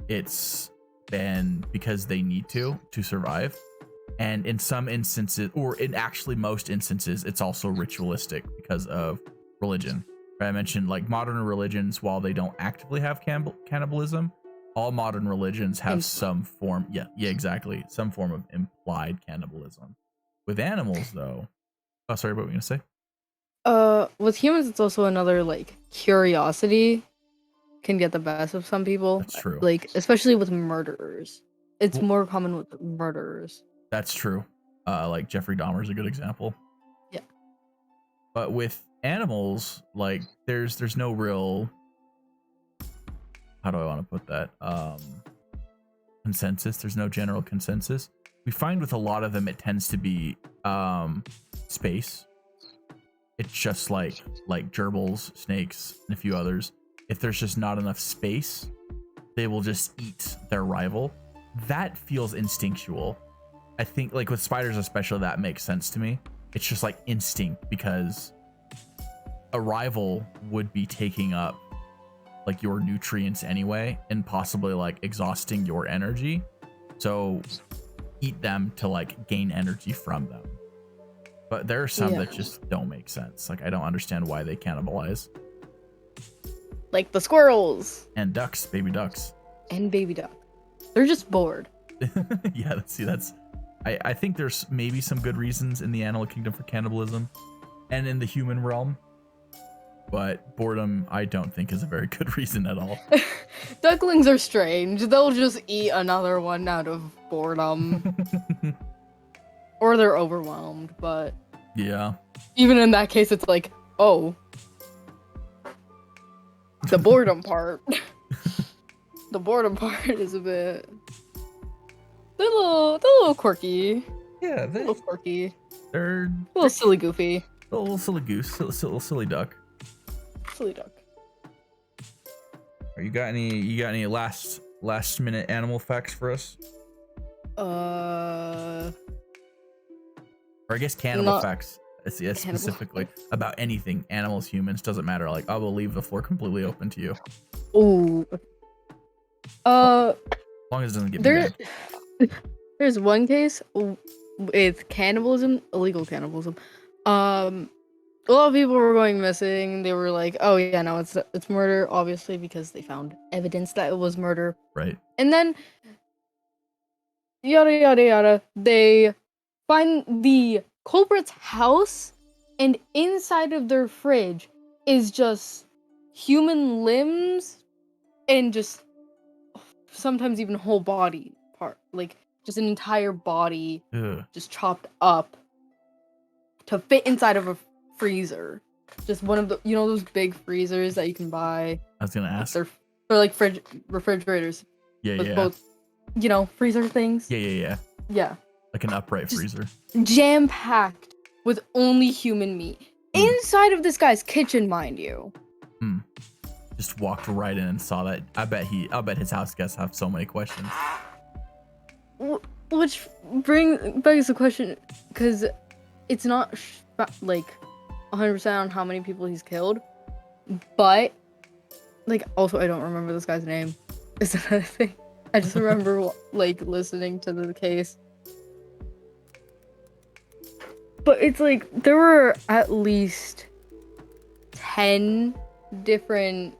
it's been because they need to survive. And in some instances, or in actually most instances, it's also ritualistic because of religion. I mentioned like modern religions, while they don't actively have cannibalism, all modern religions have some form. Yeah, exactly. Some form of implied cannibalism. With animals, though. Oh, sorry, what were you gonna say? With humans, it's also another like curiosity can get the best of some people. That's true. Like especially with murderers, it's more common with murderers. That's true. Like Jeffrey Dahmer is a good example. Yeah. But with animals, like there's no real, how do I want to put that, consensus. There's no general consensus. We find with a lot of them it tends to be space. It's just like gerbils, snakes, and a few others. If there's just not enough space, they will just eat their rival. That feels instinctual. I think like with spiders especially, that makes sense to me. It's just like instinct because a rival would be taking up like your nutrients anyway and possibly like exhausting your energy. So eat them to like gain energy from them. But there are some that just don't make sense. Like I don't understand why they cannibalize. Like the squirrels. And ducks, baby ducks. And baby duck. They're just bored. Yeah, I think there's maybe some good reasons in the animal kingdom for cannibalism and in the human realm. But boredom, I don't think is a very good reason at all. Ducklings are strange. They'll just eat another one out of boredom. Or they're overwhelmed, but Yeah. Even in that case, it's like, oh, the boredom part. The boredom part is a bit, they're a little quirky, Yeah, a little quirky, they're a little silly goofy, a little silly goose, silly duck. silly duck. You got any last minute animal facts for us? Or I guess cannibal facts. Yeah, specifically about anything, animals, humans, doesn't matter. Like, I will leave the floor completely open to you. Ooh. As long as it doesn't get me mad. There's one case with cannibalism, illegal cannibalism. A lot of people were going missing. They were like, "Oh yeah, no, it's murder," obviously because they found evidence that it was murder. Right. And then yada yada yada. They find the culprit's house, and inside of their fridge is just human limbs and just sometimes even whole body part, like just an entire body just chopped up to fit inside of a freezer. Just one of the, those big freezers that you can buy. I was gonna ask. They're like refrigerators. Yeah, with yeah. both, freezer things. Yeah. Yeah. Like an upright freezer. Jam packed with only human meat. Inside of this guy's kitchen, mind you. Just walked right in and saw that. I'll bet his house guests have so many questions. Which begs the question, because it's not like 100% on how many people he's killed, but like also I don't remember this guy's name. Is another thing. I just remember like listening to the case. But it's like there were at least 10 different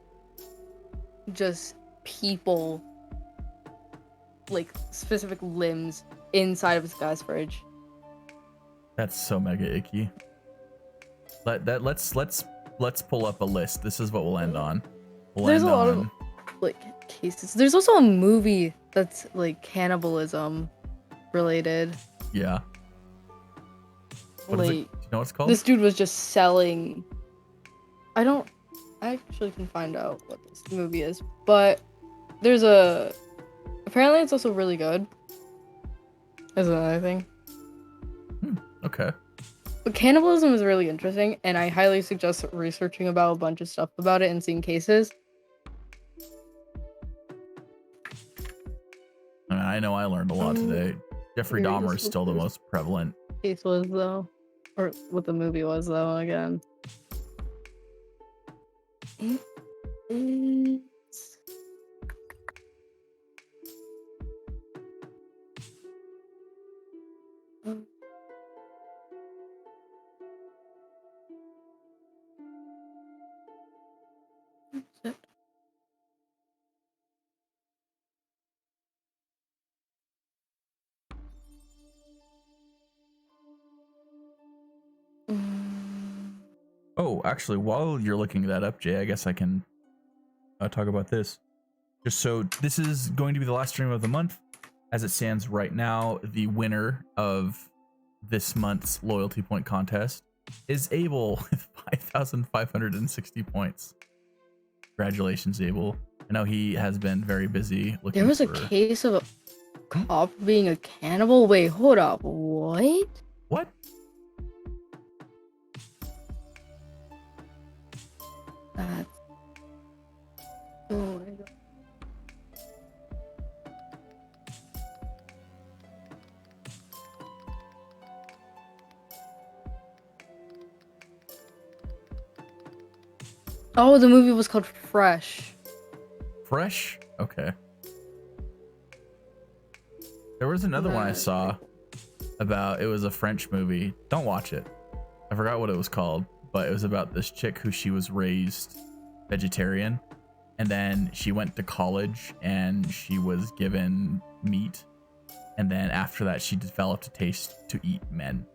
just people, like specific limbs inside of this guy's fridge. That's so mega icky. Let's pull up a list. This is what we'll end on. There's a lot of like cases. There's also a movie that's like cannibalism related. Yeah. What is it? Do you know what it's called? This dude was just selling. I actually can find out what this movie is, but apparently it's also really good. Is another thing. Okay. But cannibalism is really interesting, and I highly suggest researching about a bunch of stuff about it and seeing cases. I know I learned a lot today. Jeffrey Dahmer is still the most prevalent. Case was though, or what the movie was though. Again, it is. Oh, actually, while you're looking that up, Jay, I guess I can talk about this. Just so this is going to be the last stream of the month. As it stands right now, the winner of this month's loyalty point contest is Abel with 5,560 points. Congratulations, Abel. I know he has been very busy looking. There was a case of a cop being a cannibal. Wait, hold up. What? What? That's... Oh my god. Oh, the movie was called Fresh. Fresh? Okay. There was another one I saw about, it was a French movie. Don't watch it. I forgot what it was called, but it was about this chick who she was raised vegetarian, and then she went to college and she was given meat, and then after that she developed a taste to eat men.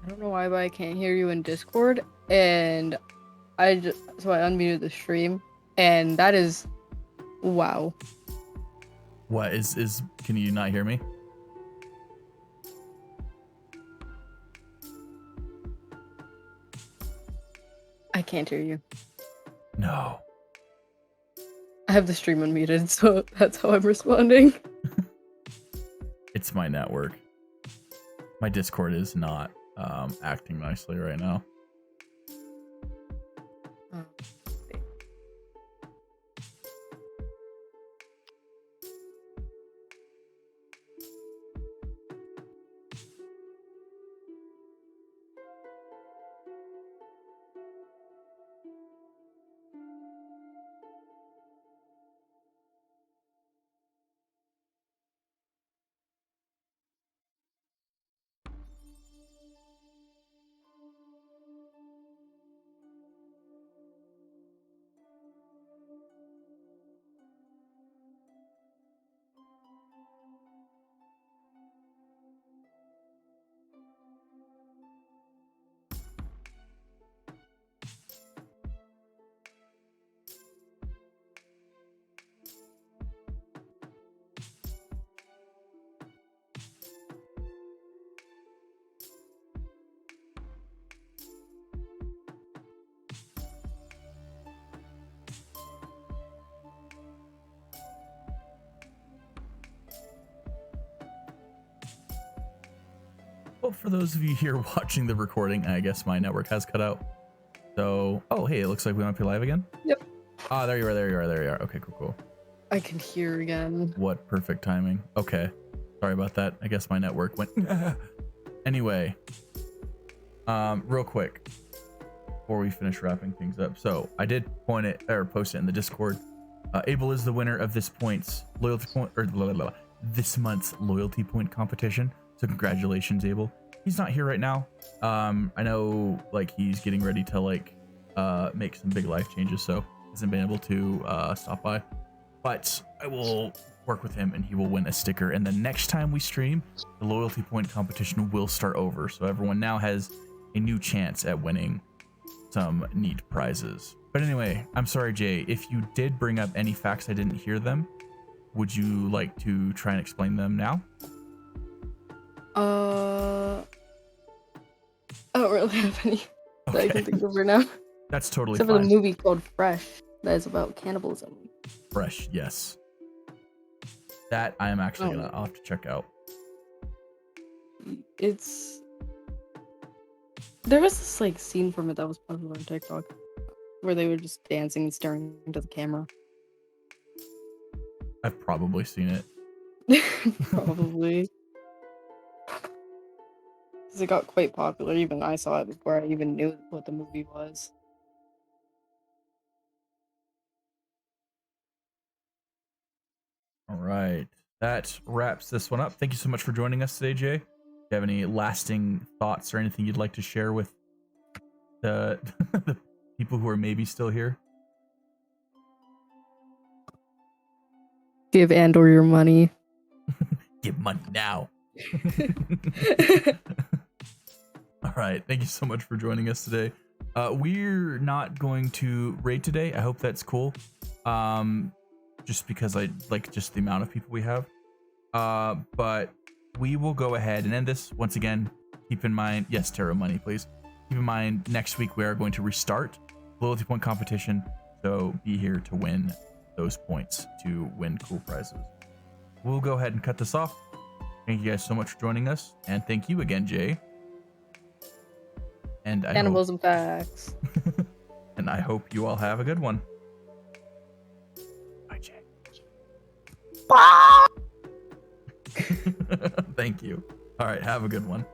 I don't know why, but I can't hear you in Discord, and so I unmuted the stream, And that is, wow. What is? Can you not hear me? I can't hear you. No. I have the stream unmuted, so that's how I'm responding. It's my network. My Discord is not acting nicely right now. Oh. Well, for those of you here watching the recording, I guess my network has cut out. So, oh, hey, it looks like we might be live again. Yep. Ah, there you are, there you are, there you are. Okay, cool. I can hear again. What perfect timing. Okay. Sorry about that. I guess my network went. Anyway, real quick before we finish wrapping things up. So I did post it in the Discord. Abel is the winner of this month's loyalty point competition. So congratulations, Abel. He's not here right now. I know like he's getting ready to like make some big life changes, so hasn't been able to stop by. But I will work with him and he will win a sticker. And the next time we stream, the loyalty point competition will start over. So everyone now has a new chance at winning some neat prizes. But anyway, I'm sorry, Jay, if you did bring up any facts I didn't hear them, would you like to try and explain them now? I don't really have any that I Okay. can think of right now. That's totally Except fine. for the movie called Fresh that is about cannibalism. Fresh, yes. That I am actually I'll have to check out. There was this like scene from it that was popular on TikTok where they were just dancing and staring into the camera. I've probably seen it. Probably. Because it got quite popular. Even I saw it before I even knew what the movie was. All right. That wraps this one up. Thank you so much for joining us today, Jay. Do you have any lasting thoughts or anything you'd like to share with the, the people who are maybe still here? Give Andor your money. Give money now. All right. Thank you so much for joining us today. We're not going to raid today. I hope that's cool. Just because I like just the amount of people we have. But we will go ahead and end this. Once again, keep in mind, yes, Terra money, please. Keep in mind, next week we are going to restart loyalty point competition. So be here to win those points to win cool prizes. We'll go ahead and cut this off. Thank you guys so much for joining us. And thank you again, Jay. And Cannibalism facts. And I hope you all have a good one. Bye, Jay. Thank you. All right, have a good one.